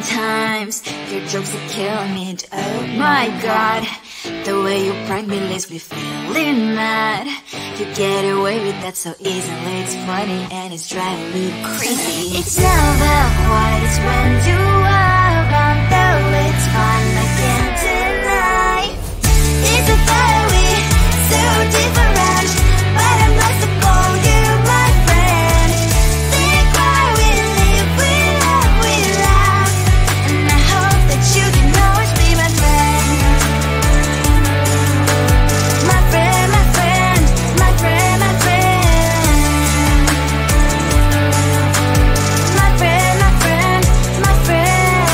sometimes your jokes are killing me. Oh my god, the way you prank me leaves me feeling mad. You get away with that so easily. It's funny and it's driving me crazy. It's never quiet, it's when you are around. Though it's fun, I can't deny. It's a very so different, but I'm lost to call you my friend. Think why we live, we love, we laugh, and I hope that you can always be my friend. My friend, my friend, my friend, my friend. My friend, my friend, my friend.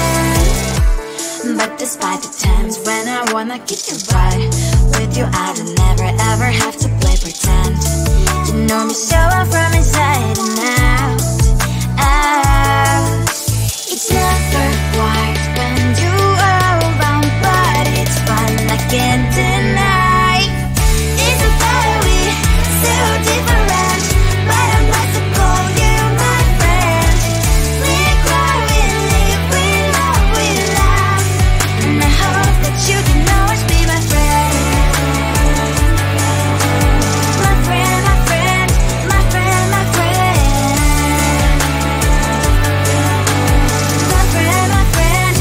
But despite the times when I wanna get you right, with you I don't never ever have to play pretend. You know me so well from inside and out, out. It's never quiet when you are around, but it's fun, I can't deny. It's a very so different, but I'm not to call you my friend. We cry, we live, we love, we laugh, and I hope that you can always be my friend. My friend, my friend, my friend, my friend. My friend, my friend,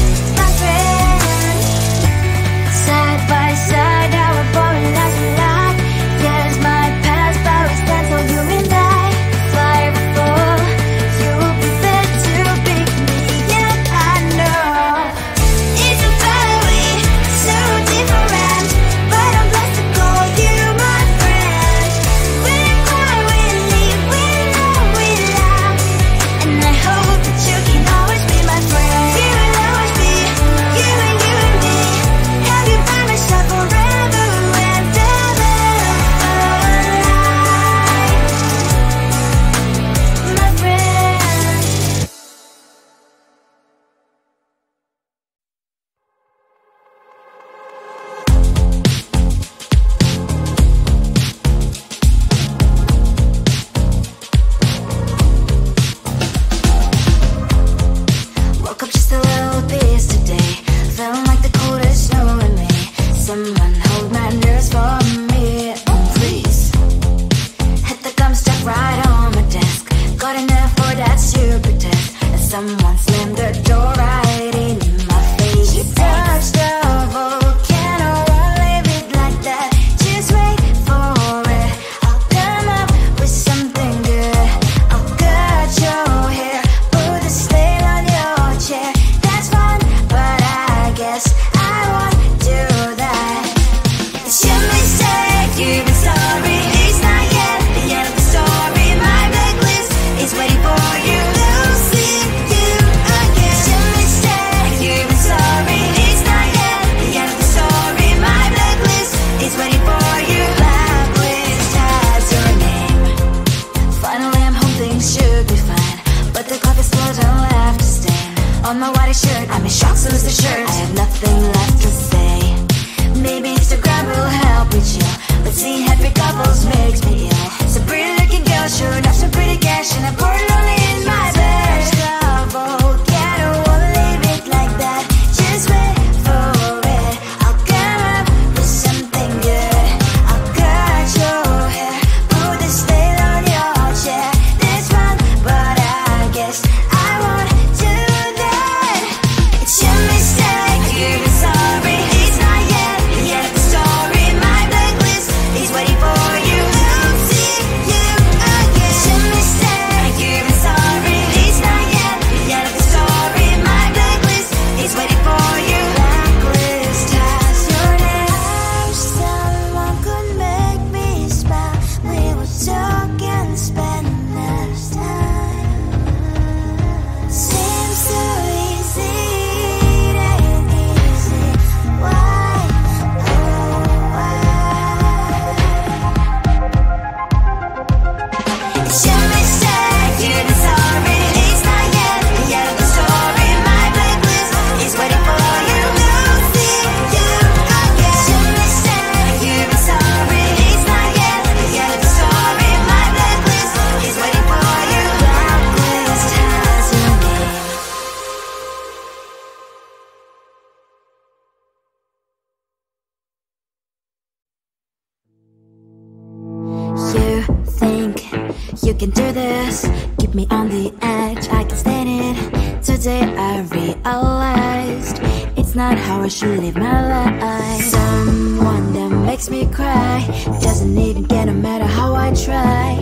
You can do this, keep me on the edge, I can stand it. Today I realized it's not how I should live my life. Someone that makes me cry doesn't even get no matter how I try.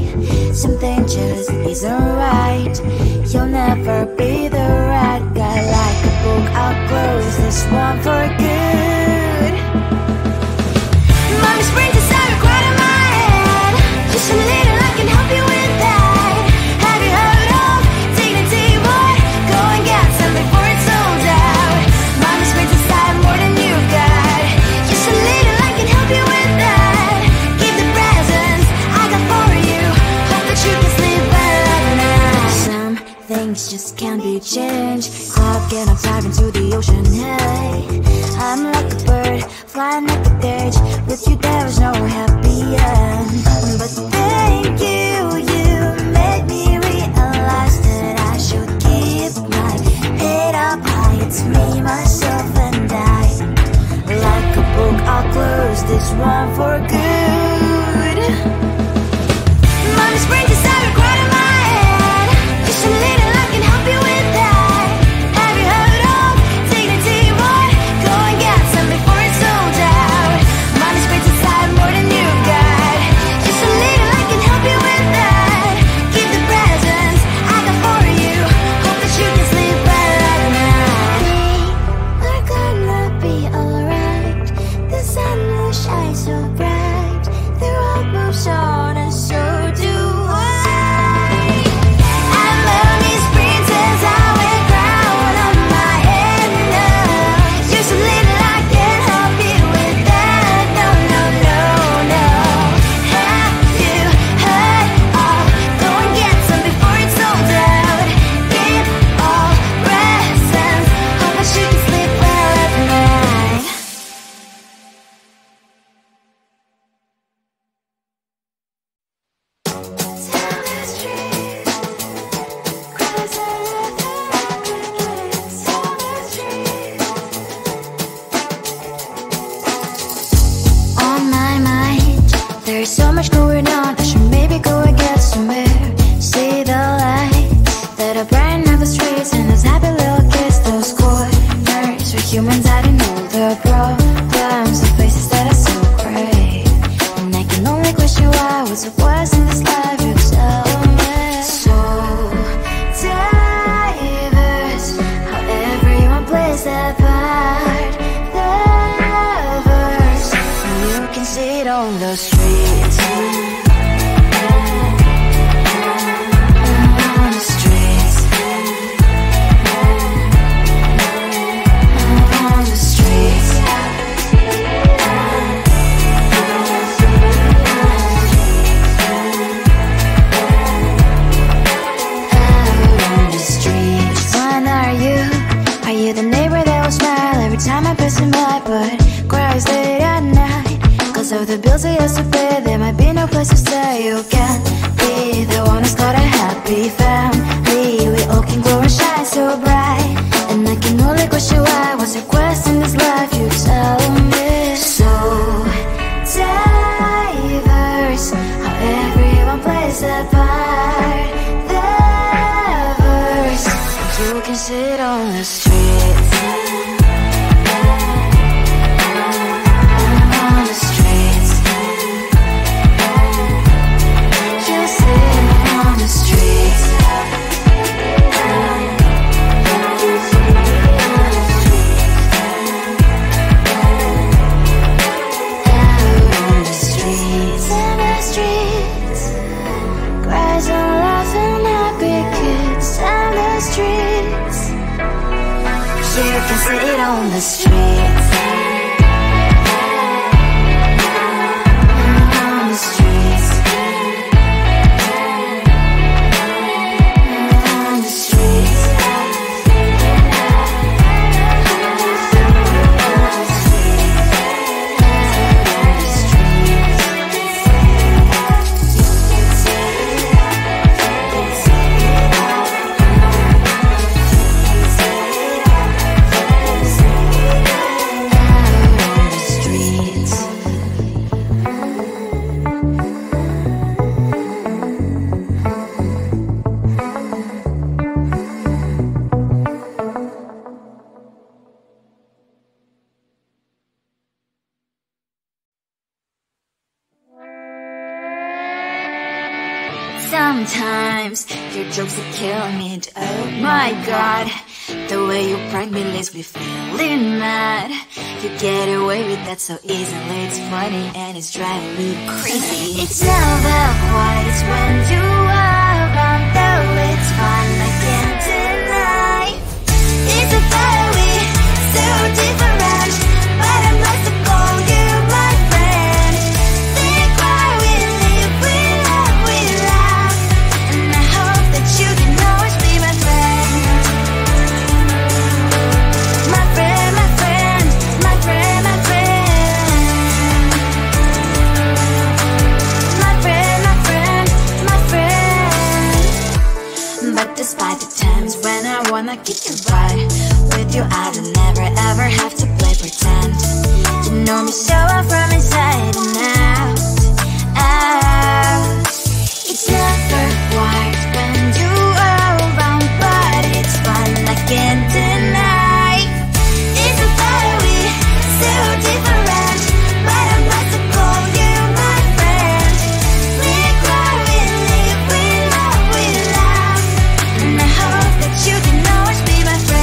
Something just isn't right. You'll never be the right guy. Like a book, I'll close this one for good. Mommy springs inside a cry in my head. Just a little, I can help you with that. Have you heard of dignity, boy? Go and get some before it's sold out. Mommy springs inside more than you've got. Just a little, I can help you with that. Give the presents I got for you. Hope that you can sleep well at night. Some things just can't be changed. Clock and I'm diving to the ocean, hey. I'm like a bird, flying like a cage. With you there was no happy end. But thank you, you made me realize that I should keep my head up high. It's me, myself and I. Like a book, I'll close this one for good. Mommy springs inside a cry in my head. Just a little, I can help you with that. Have you heard of dignity, boy? Go and get some before it's sold out. Mommy springs inside more than you've got. Just a little, I can help you with that. Give the presents I got for you. Hope that you can sleep well at night. We're gonna be alright. The sun will shine so bright. The road moves on and so do I. I'm Melanie Princess, I wear crown on my head now. Just a little, I can help you with that. No, no, no, no. Have you heard of? Go and get some before it's sold out. Give all presents. Hope that you can sleep well at night. On my mind, there's so much going on. I should maybe go and get somewhere. See the lights that are brighten up the streets, and those happy little kids, those corners where humans hiding all their problems, the places that are so great. And I can only question why, what's the worst in this life, you tell me. So diverse, how everyone plays their part. Their verse, and you can see it on the streets. On the streets. On the streets. On the streets. When are you? Are you the neighbor that will smile every time I pass him by, but cries late at night? Cause of the bills I used to pay, there might be no place to stay. You can be the one who's got a happy family. We all can glow and shine so bright. And I can only question why, what's your quest in this life, you tell me. So diverse, how everyone plays their part. Their verse, you can sit on the streets. On the streets. You sit on the streets. On the streets. On the streets. Cries and laughing, happy kids. On the streets. You can sit on the streets. On the streets. On the streets. Sometimes your jokes are killing me, and oh my god, the way you prank me leaves me feeling mad. You get away with that so easily, it's funny and it's driving me crazy. It's never quiet, it's when you are around, though it's fun, I can't deny. It's a very so different, but I must call you my friend. Think why we live, we love, we laugh, and I hope that you can always be my friend. My friend, my friend, my friend, my friend. My friend, my friend, my friend. But despite the times when I wanna kick your butt, with you I don't never ever have to play pretend. You know me so well from inside and out, out. It's never quiet when you are around, but it's fun, I can't deny. It's a very so different, but I must call you my friend. We cry, we live, we love, we laugh, and I hope that you can always be my friend.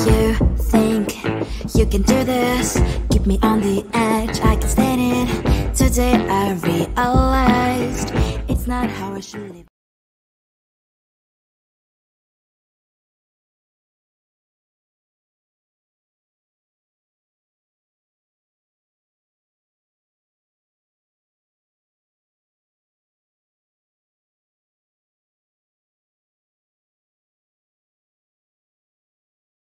You think you can do this, keep me on the edge, I can stand it. Today I realized it's not how I should live.